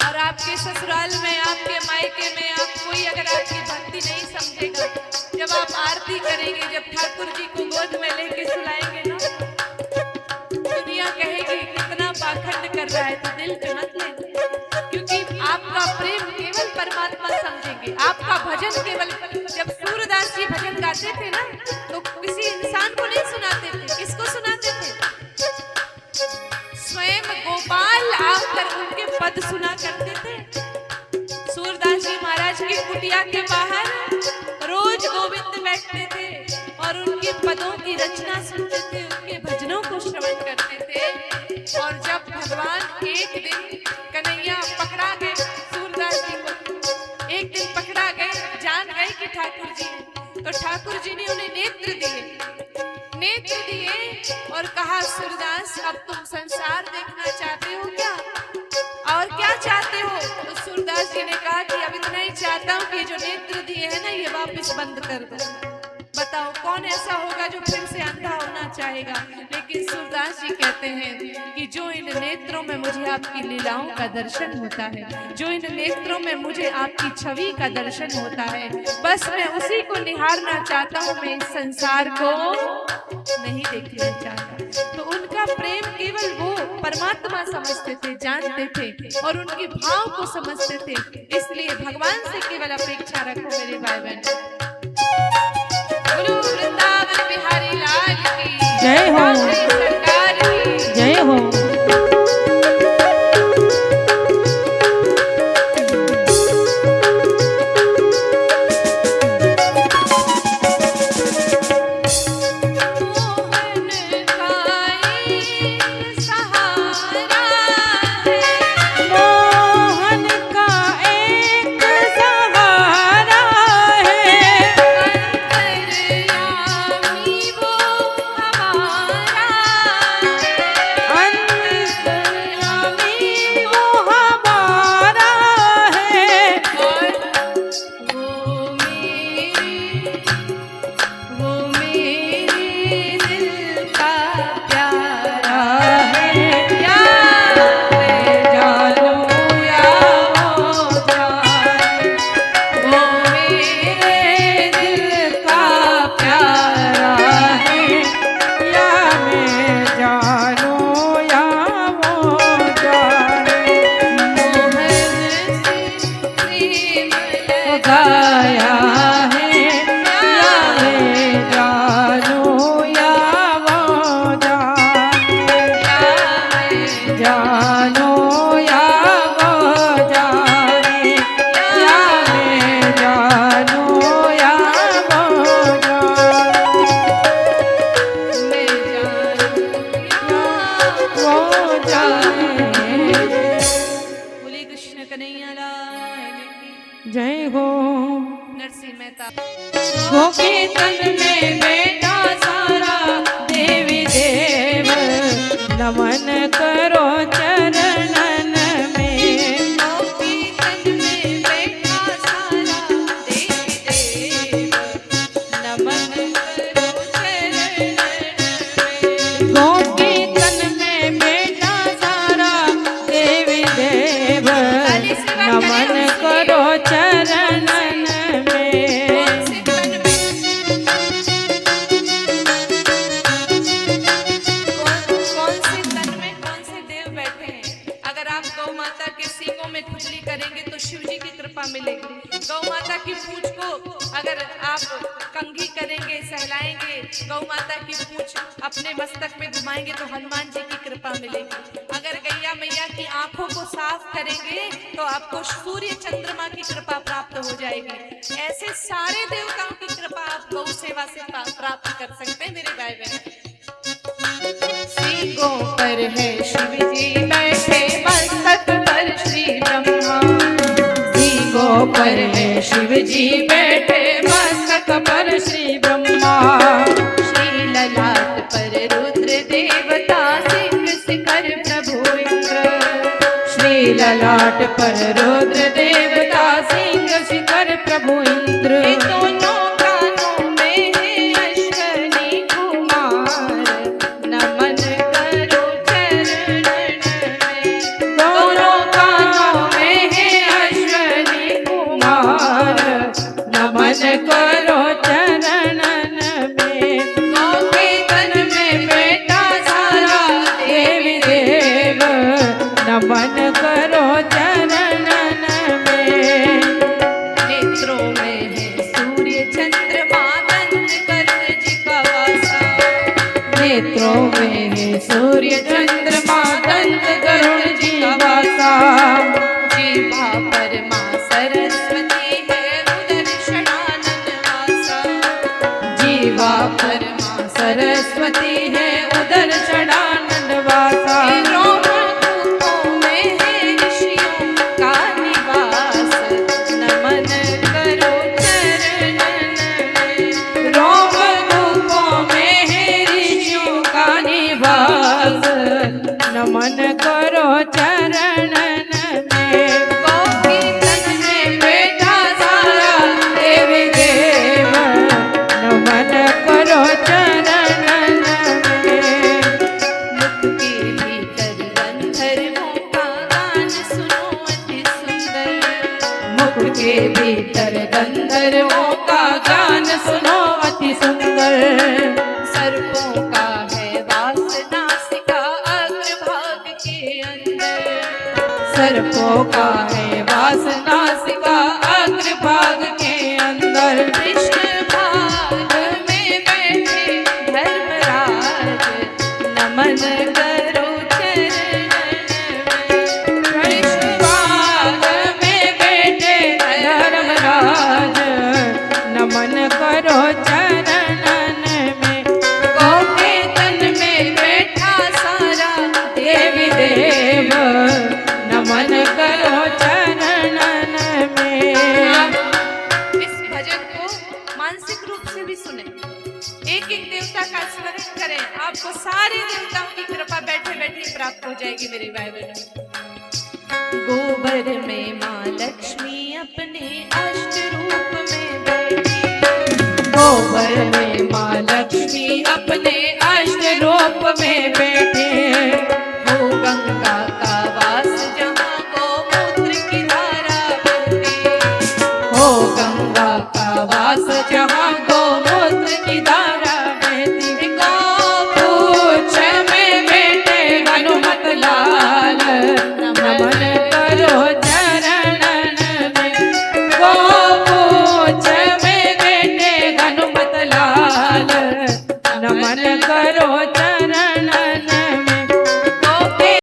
और आपके ससुराल में, आपके मायके में आप कोई अगर आपकी भक्ति नहीं समझेगा, जब आप आरती करेंगे, जब ठाकुर जी को गोद में लेके सुलाएंगे ना, दुनिया कहेगी कितना पाखंड कर रहा है, तो दिल पे मत लेना, क्योंकि आपका प्रेम केवल परमात्मा समझेंगे। आपका भजन केवल, जब सूरदास जी भजन गाते थे ना, तो किसी इंसान को नहीं सुनाते थे, किसको सुनाते थे? स्वयं गोपाल आकर उनके पद सुना करते थे। सूरदास जी महाराज की कुटिया के बाहर रोज गोविंद बैठते थे और उनके पदों की रचना सुनते थे, उनके भजनों को श्रवण करते थे। और जब भगवान एक दिन कन्हैया पकड़ा गए, सूरदास जी को एक दिन पकड़ा गए, जान गए कि ठाकुर जी, तो ठाकुर जी ने उन्हें नेत्र दिए और कहा, सूरदास अब तुम संसार देखना चाहते हो क्या, और क्या चाहते हो? तो सूरदास जी ने कहा कि अब इतना ही चाहता हूँ कि जो नेत्र दिए हैं ना, ये वापस बंद कर दो। बताओ कौन ऐसा होगा जो फिर से अंधा होना चाहेगा? लेकिन सूरदास जी कहते हैं कि जो इन नेत्रों में मुझे आपकी लीलाओं का दर्शन होता है, जो इन नेत्रों में मुझे आपकी छवि का दर्शन होता है, बस मैं उसी को निहारना चाहता हूँ, मैं इस संसार को नहीं देखना चाहता। तो उनका प्रेम केवल वो परमात्मा समझते थे, जानते थे और उनके भाव को समझते थे। इसलिए भगवान से केवल अपेक्षा रखो मेरे भाई बहन। बोलो वृंदावन बिहारी लाल की जय हो, सरकार की जय हो। जय हो। नरसिंह मेहता गोपी तन में बेटा सारा, देवी देव नमन करो चरणन में। गोपी तन में बेटा सारा, देवी देव नमन करो चरणन में। गोपी तन में बेटा सारा, देवी देव नमन करो चरणन में। कौन से तन में कौन से देव बैठे हैं? अगर आप गौ माता के सींगों में खुजली करेंगे तो शिव जी की कृपा मिलेगी। गौ माता की पूंछ को अगर आप कंघी करेंगे, सहलाएंगे, गौ माता की पूंछ अपने मस्तक में घुमाएंगे तो हनुमान जी की कृपा मिलेगी। अगर गैया मैया की आंखों को साफ करेंगे तो आपको सूर्य चंद्रमा की कृपा प्राप्त हो जाएगी। ऐसे सारे देवताओं की कृपा आप गौ सेवा से प्राप्त कर सकते हैं मेरे भाई बहन। सींगों पर है शिव जी बैठे, मस्तक पर श्री ब्रह्मा। सींगों पर है शिव जी बैठे, मस्तक पर श्री ब्रह्मा। श्री ललाट पर रुद्र देवता, सिंह शिखर प्रभु इंद्र। श्री ललाट पर रुद्र देवता, सिंह शिखर प्रभु इंद्र। दोनों कानों में है अश्वनी कुमार, नमन करो चरणन में। दोनों कानों में करो चरणन में। नेत्रों में है सूर्य चंद्रमा दंत कर्ण जी का वासा। नेत्रों में है सूर्य चंद्रमा दंत करुण जी का वासा। जीवा परमा सरस्वती है उदर षडानन वासा। जीवा परमा सरस्वती है उदर षडानन वासा। रोमकूपों में है ऋषियों का निवास। नमन करो चरणन में। रोमकूपों में है ऋषियों का निवास। नमन करो चरणन में। गोपी तन में बेटा सारा देवी देव नमन करो चरणन में। मुख के भीतर गंधर्वों का गान सुनो अति सुंदर। मुख के भीतर गंधर्वों का गान सुनो अति सुंदर। सर्पों का है वास नासिका अग्रभाग के अंदर। सर्पों का है वास नासिका अग्रभाग के अंदर। कृष्ण भाग में बैठे धर्मराज नमन करो चरणन में। कृष्ण बाग में बैठे धर्मराज नमन करो चरणन में। गोपी तन में बैठा सारा देवी देव नमन करो चरणन में। आप इस भजन को मानसिक रूप से भी सुने। एक एक देवता का स्मरण करें, आपको सारे देवताओं की कृपा बैठे बैठे प्राप्त हो जाएगी मेरे भाई बहनों। गोबर में माँ लक्ष्मी अपने अष्ट रूप में बैठी। गोबर में माँ लक्ष्मी अपने अष्ट रूप में बैठी।